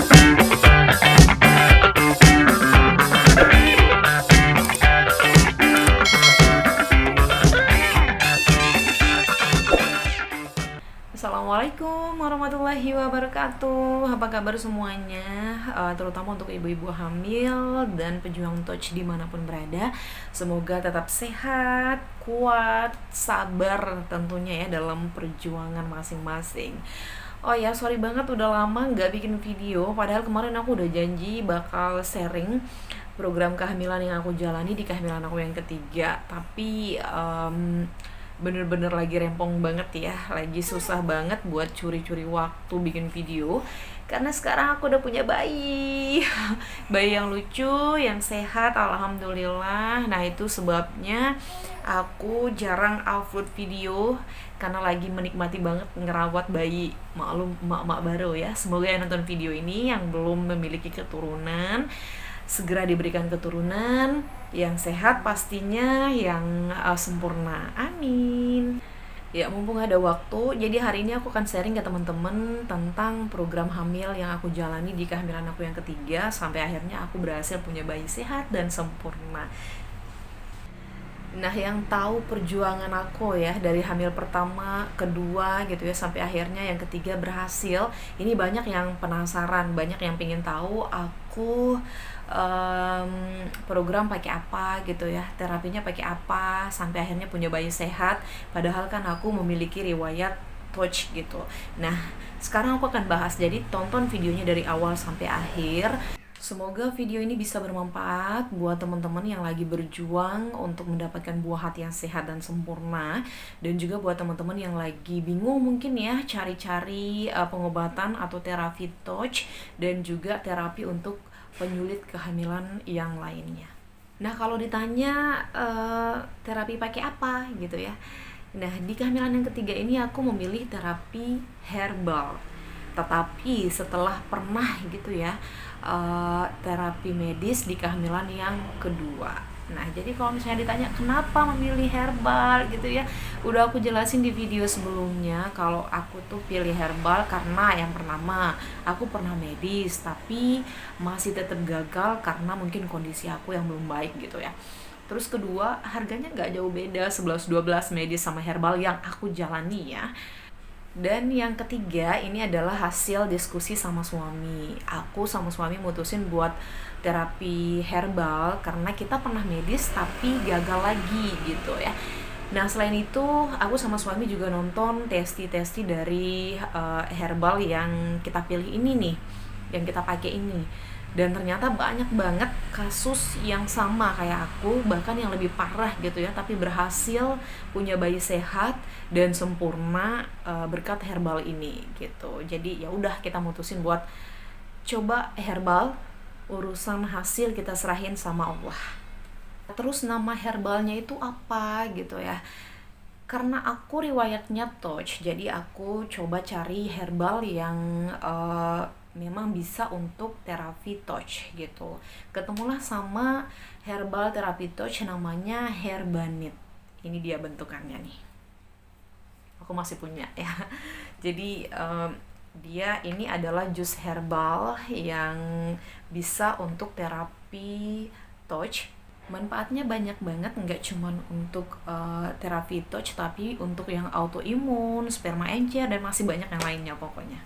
Assalamualaikum warahmatullahi wabarakatuh. Apa kabar semuanya? Terutama untuk ibu-ibu hamil dan pejuang touch dimanapun berada. Semoga tetap sehat, kuat, sabar tentunya ya dalam perjuangan masing-masing. Oh ya, sorry banget udah lama nggak bikin video. Padahal kemarin aku udah janji bakal sharing program kehamilan yang aku jalani di kehamilan aku yang ketiga. Tapi bener-bener lagi rempong banget ya, lagi susah banget buat curi-curi waktu bikin video karena sekarang aku udah punya bayi bayi yang lucu, yang sehat, alhamdulillah. Nah itu sebabnya aku jarang upload video karena lagi menikmati banget ngerawat bayi. Maklum emak-emak baru ya, semoga yang nonton video ini yang belum memiliki keturunan segera diberikan keturunan yang sehat pastinya, yang sempurna, amin. Ya mumpung ada waktu, jadi hari ini aku akan sharing ke teman-teman tentang program hamil yang aku jalani di kehamilan aku yang ketiga sampai akhirnya aku berhasil punya bayi sehat dan sempurna. Nah, yang tahu perjuangan aku ya dari hamil pertama, kedua gitu ya sampai akhirnya yang ketiga berhasil. Ini banyak yang penasaran, banyak yang pengen tahu aku program pakai apa gitu ya, terapinya pakai apa sampai akhirnya punya bayi sehat. Padahal kan aku memiliki riwayat touch gitu. Nah, sekarang aku akan bahas. Jadi tonton videonya dari awal sampai akhir. Semoga video ini bisa bermanfaat buat teman-teman yang lagi berjuang untuk mendapatkan buah hati yang sehat dan sempurna, dan juga buat teman-teman yang lagi bingung mungkin ya cari-cari pengobatan atau terapi touch dan juga terapi untuk penyulit kehamilan yang lainnya. Nah, kalau ditanya terapi pakai apa gitu ya. Nah, di kehamilan yang ketiga ini aku memilih terapi herbal. Tetapi setelah pernah gitu ya terapi medis di kehamilan yang kedua. Nah, jadi kalau misalnya ditanya kenapa memilih herbal gitu ya, udah aku jelasin di video sebelumnya kalau aku tuh pilih herbal karena yang pertama, aku pernah medis tapi masih tetap gagal karena mungkin kondisi aku yang belum baik gitu ya. Terus kedua, harganya nggak jauh beda 11-12 medis sama herbal yang aku jalani ya. Dan yang ketiga, ini adalah hasil diskusi sama suami. Aku sama suami mutusin buat terapi herbal karena kita pernah medis tapi gagal lagi gitu ya. Nah, selain itu aku sama suami juga nonton testi-testi dari herbal yang kita pilih ini nih, yang kita pakai ini. Dan ternyata banyak banget kasus yang sama kayak aku, bahkan yang lebih parah gitu ya, tapi berhasil punya bayi sehat dan sempurna berkat herbal ini gitu. Jadi ya udah kita mutusin buat coba herbal, urusan hasil kita serahin sama Allah. Terus nama herbalnya itu apa gitu ya, karena aku riwayatnya touch, jadi aku coba cari herbal yang memang bisa untuk terapi touch gitu. Ketemulah sama herbal terapi touch namanya Herbanit. Ini dia bentukannya nih. Aku masih punya ya. Jadi dia ini adalah jus herbal yang bisa untuk terapi touch. Manfaatnya banyak banget, nggak cuma untuk terapi touch tapi untuk yang autoimun, sperma encer, dan masih banyak yang lainnya pokoknya.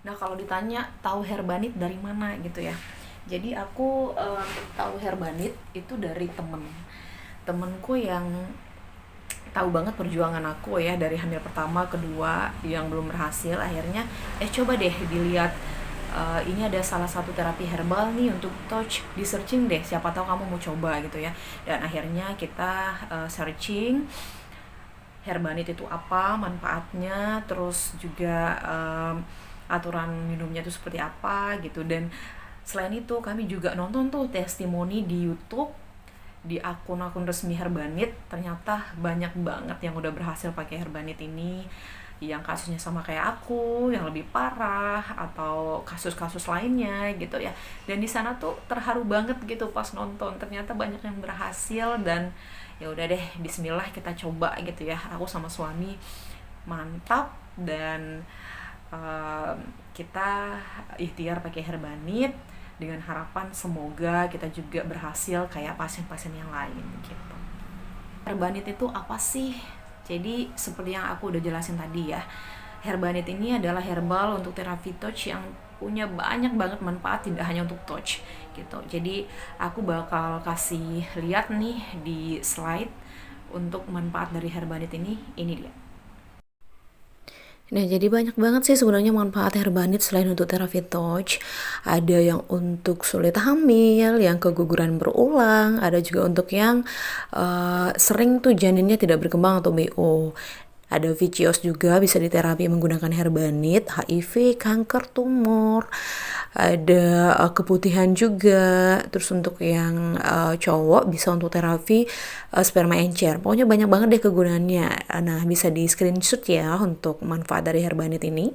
Nah, kalau ditanya tahu Herbanit dari mana gitu ya, jadi aku tahu Herbanit itu dari temenku yang tahu banget perjuangan aku ya dari hamil pertama, kedua yang belum berhasil. Akhirnya coba deh dilihat, ini ada salah satu terapi herbal nih untuk touch, di searching deh, siapa tahu kamu mau coba gitu ya. Dan akhirnya kita searching Herbanit itu apa, manfaatnya, terus juga aturan minumnya itu seperti apa gitu. Dan selain itu kami juga nonton tuh testimoni di YouTube, di akun-akun resmi Herbanit. Ternyata banyak banget yang udah berhasil pakai Herbanit ini, yang kasusnya sama kayak aku, yang lebih parah, atau kasus-kasus lainnya gitu ya. Dan di sana tuh terharu banget gitu pas nonton, ternyata banyak yang berhasil. Dan ya udah deh, bismillah kita coba gitu ya, aku sama suami mantap. Dan uh, kita ikhtiar pakai herbanit dengan harapan semoga kita juga berhasil kayak pasien-pasien yang lain gitu. Herbanit itu apa sih? Jadi seperti yang aku udah jelasin tadi ya, herbanit ini adalah herbal untuk terapi touch yang punya banyak banget manfaat, tidak hanya untuk touch gitu. Jadi aku bakal kasih lihat nih di slide untuk manfaat dari herbanit ini dia. Nah, jadi banyak banget sih sebenarnya manfaat herbanit selain untuk terapi touch. Ada yang untuk sulit hamil, yang keguguran berulang, ada juga untuk yang sering tuh janinnya tidak berkembang atau BO. Ada VCOS juga bisa diterapi menggunakan herbanit, HIV, kanker, tumor. Ada keputihan juga. Terus untuk yang cowok bisa untuk terapi sperma encer. Pokoknya banyak banget deh kegunaannya. Nah, bisa di screenshot ya untuk manfaat dari herbanit ini.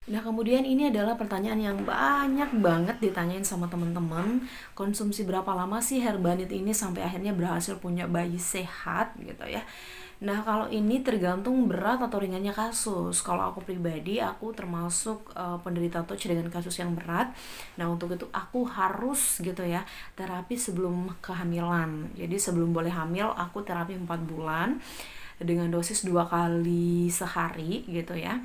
Nah, kemudian ini adalah pertanyaan yang banyak banget ditanyain sama teman-teman. Konsumsi berapa lama sih herbanit ini sampai akhirnya berhasil punya bayi sehat gitu ya. Nah, kalau ini tergantung berat atau ringannya kasus. Kalau aku pribadi, aku termasuk penderita touch dengan kasus yang berat. Nah, untuk itu aku harus gitu ya, terapi sebelum kehamilan. Jadi sebelum boleh hamil, aku terapi 4 bulan dengan dosis 2 kali sehari gitu ya.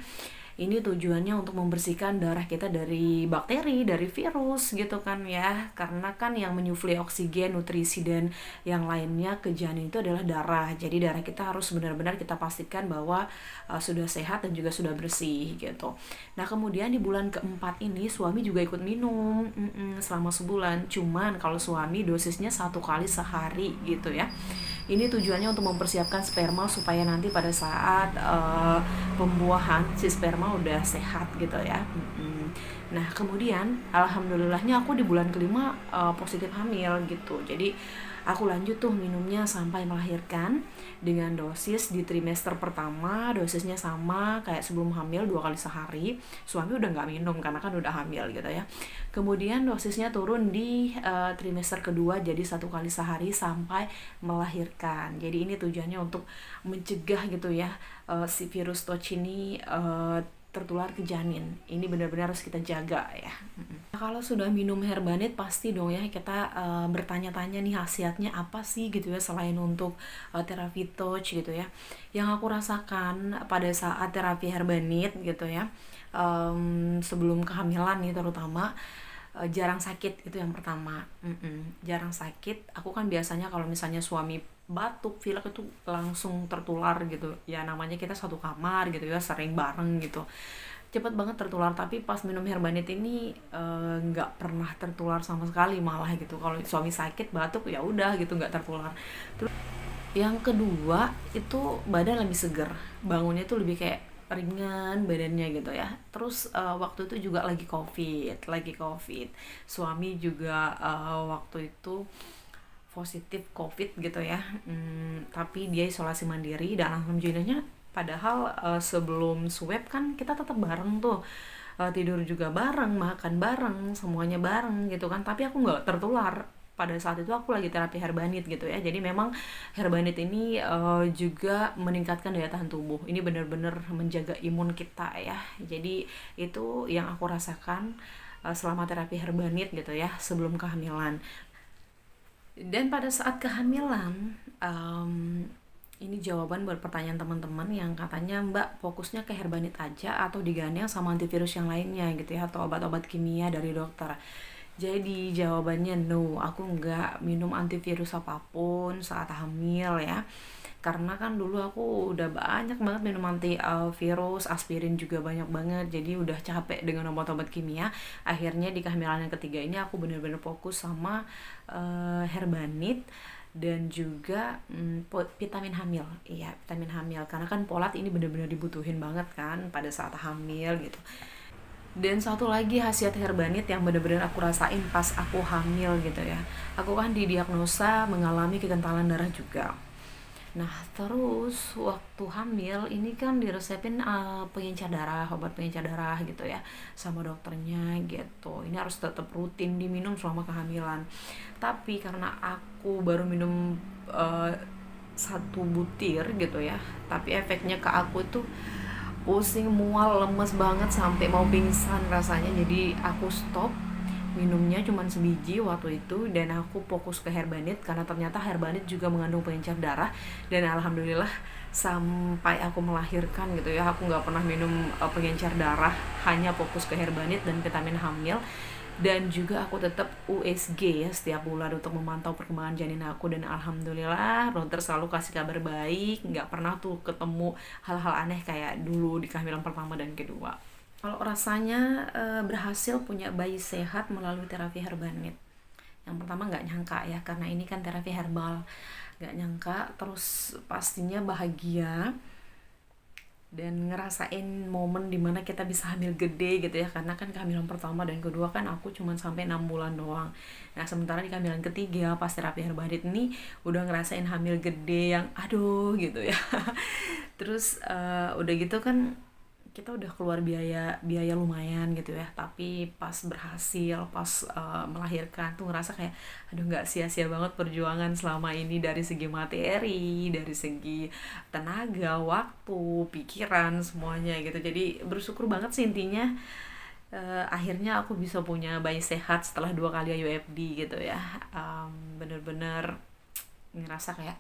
Ini tujuannya untuk membersihkan darah kita dari bakteri, dari virus gitu kan ya. Karena kan yang menyuflei oksigen, nutrisi dan yang lainnya ke janin itu adalah darah. Jadi darah kita harus benar-benar kita pastikan bahwa sudah sehat dan juga sudah bersih gitu. Nah, kemudian di bulan keempat ini suami juga ikut minum selama sebulan. Cuman kalau suami dosisnya 1 kali sehari gitu ya. Ini tujuannya untuk mempersiapkan sperma supaya nanti pada saat pembuahan si sperma udah sehat gitu ya. Nah, kemudian alhamdulillahnya aku di bulan kelima positif hamil gitu. Jadi aku lanjut tuh minumnya sampai melahirkan dengan dosis di trimester pertama dosisnya sama kayak sebelum hamil 2 kali sehari. Suami udah nggak minum karena kan udah hamil gitu ya. Kemudian dosisnya turun di trimester kedua jadi 1 kali sehari sampai melahirkan. Jadi ini tujuannya untuk mencegah gitu ya si virus touch ini tertular ke janin. Ini benar-benar harus kita jaga ya. Kalau sudah minum herbanit pasti dong ya kita bertanya-tanya nih khasiatnya apa sih gitu ya selain untuk terapi touch gitu ya. Yang aku rasakan pada saat terapi herbanit gitu ya, sebelum kehamilan nih terutama, jarang sakit itu yang pertama. Jarang sakit. Aku kan biasanya kalau misalnya suami batuk, pilek itu langsung tertular gitu ya, namanya kita satu kamar gitu ya, sering bareng gitu, cepet banget tertular. Tapi pas minum herbanit ini nggak pernah tertular sama sekali, malah gitu kalau suami sakit batuk ya udah gitu nggak tertular. Terus yang kedua itu badan lebih seger, bangunnya tuh lebih kayak ringan badannya gitu ya. Terus waktu itu juga lagi covid, suami juga waktu itu positif covid gitu ya. Tapi dia isolasi mandiri dan alhamdulillahnya padahal sebelum swab kan kita tetap bareng tuh, tidur juga bareng, makan bareng, semuanya bareng gitu kan, tapi aku nggak tertular. Pada saat itu aku lagi terapi herbanit gitu ya. Jadi memang herbanit ini juga meningkatkan daya tahan tubuh. Ini benar-benar menjaga imun kita ya. Jadi itu yang aku rasakan selama terapi herbanit gitu ya sebelum kehamilan. Dan pada saat kehamilan, ini jawaban buat pertanyaan teman-teman yang katanya Mbak fokusnya ke herbanit aja atau digandeng sama antivirus yang lainnya gitu ya, atau obat-obat kimia dari dokter. Jadi jawabannya no, aku nggak minum antivirus apapun saat hamil ya. Karena kan dulu aku udah banyak banget minum antivirus, aspirin juga banyak banget, jadi udah capek dengan obat-obat kimia. Akhirnya di kehamilan yang ketiga ini aku benar-benar fokus sama herbanit dan juga vitamin hamil. Iya, vitamin hamil karena kan folat ini benar-benar dibutuhin banget kan pada saat hamil gitu. Dan satu lagi khasiat herbanit yang benar-benar aku rasain pas aku hamil gitu ya, aku kan didiagnosa mengalami kekentalan darah juga. Nah, terus waktu hamil ini kan diresepin pengencer darah, obat pengencer darah gitu ya sama dokternya gitu. Ini harus tetap rutin diminum selama kehamilan. Tapi karena aku baru minum 1 butir gitu ya, tapi efeknya ke aku tuh pusing, mual, lemes banget sampai mau pingsan rasanya. Jadi aku stop minumnya cuman sebiji waktu itu, dan aku fokus ke Herbanit karena ternyata Herbanit juga mengandung pengencer darah. Dan alhamdulillah sampai aku melahirkan gitu ya, aku nggak pernah minum pengencer darah, hanya fokus ke Herbanit dan vitamin hamil. Dan juga aku tetap USG ya setiap bulan untuk memantau perkembangan janin aku, dan alhamdulillah dokter selalu kasih kabar baik, nggak pernah tuh ketemu hal-hal aneh kayak dulu di kehamilan pertama dan kedua. Kalau rasanya berhasil punya bayi sehat melalui terapi Herbanit, yang pertama nggak nyangka ya, karena ini kan terapi herbal, nggak nyangka. Terus pastinya bahagia dan ngerasain momen dimana kita bisa hamil gede gitu ya, karena kan kehamilan pertama dan kedua kan aku cuman sampai 6 bulan doang. Nah sementara di kehamilan ketiga pas terapi Herbanit ini udah ngerasain hamil gede yang aduh gitu ya. Terus udah gitu kan kita udah keluar biaya biaya lumayan gitu ya, tapi pas berhasil, pas melahirkan tuh ngerasa kayak aduh nggak sia-sia banget perjuangan selama ini, dari segi materi, dari segi tenaga, waktu, pikiran, semuanya gitu. Jadi bersyukur banget sih intinya. Akhirnya aku bisa punya bayi sehat setelah 2 kali IUFD gitu ya. Bener-bener ngerasa kayak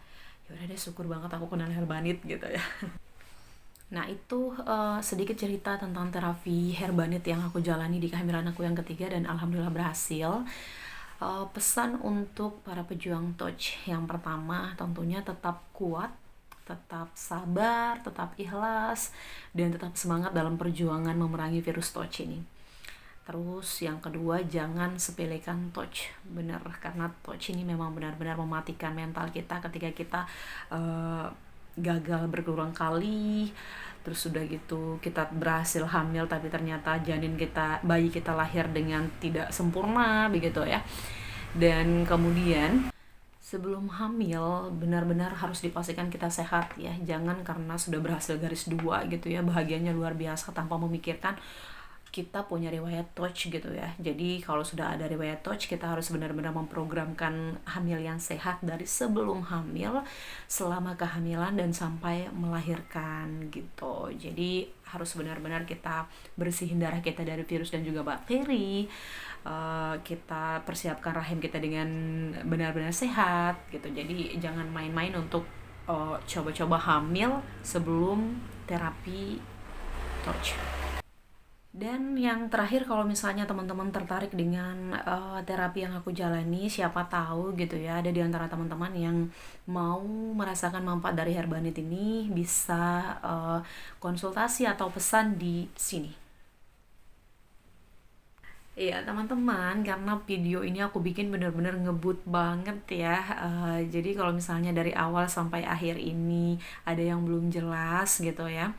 ya udah deh, syukur banget aku kenal Herbanit gitu ya. Nah itu sedikit cerita tentang terapi Herbanit yang aku jalani di kehamilan aku yang ketiga, dan alhamdulillah berhasil. Pesan untuk para pejuang touch, yang pertama tentunya tetap kuat, tetap sabar, tetap ikhlas, dan tetap semangat dalam perjuangan memerangi virus touch ini. Terus yang kedua, jangan sepelekan touch, benar, karena touch ini memang benar-benar mematikan mental kita ketika kita gagal berulang kali. Terus sudah gitu kita berhasil hamil tapi ternyata janin kita, bayi kita lahir dengan tidak sempurna begitu ya. Dan kemudian sebelum hamil benar-benar harus dipastikan kita sehat ya, jangan karena sudah berhasil garis 2 gitu ya, bahagianya luar biasa tanpa memikirkan kita punya riwayat touch gitu ya. Jadi kalau sudah ada riwayat touch, kita harus benar-benar memprogramkan hamil yang sehat dari sebelum hamil, selama kehamilan, dan sampai melahirkan gitu. Jadi harus benar-benar kita bersihin darah kita dari virus dan juga bakteri. Kita persiapkan rahim kita dengan benar-benar sehat gitu. Jadi jangan main-main untuk coba-coba hamil sebelum terapi touch. Dan yang terakhir, kalau misalnya teman-teman tertarik dengan terapi yang aku jalani, siapa tahu gitu ya, ada di antara teman-teman yang mau merasakan manfaat dari Herbanit ini, bisa konsultasi atau pesan di sini. Iya teman-teman, karena video ini aku bikin bener-bener ngebut banget ya. Jadi kalau misalnya dari awal sampai akhir ini ada yang belum jelas gitu ya,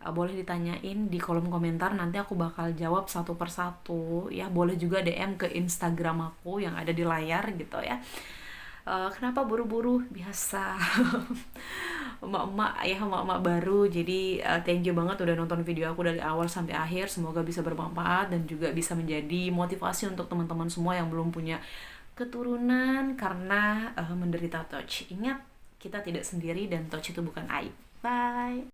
boleh ditanyain di kolom komentar, nanti aku bakal jawab satu persatu ya. Boleh juga DM ke Instagram aku yang ada di layar gitu ya. Kenapa buru-buru? Biasa emak-emak ya, emak-emak baru. Jadi thank you banget udah nonton video aku dari awal sampai akhir. Semoga bisa bermanfaat dan juga bisa menjadi motivasi untuk teman-teman semua yang belum punya keturunan karena menderita touch. Ingat, kita tidak sendiri dan touch itu bukan aib. Bye.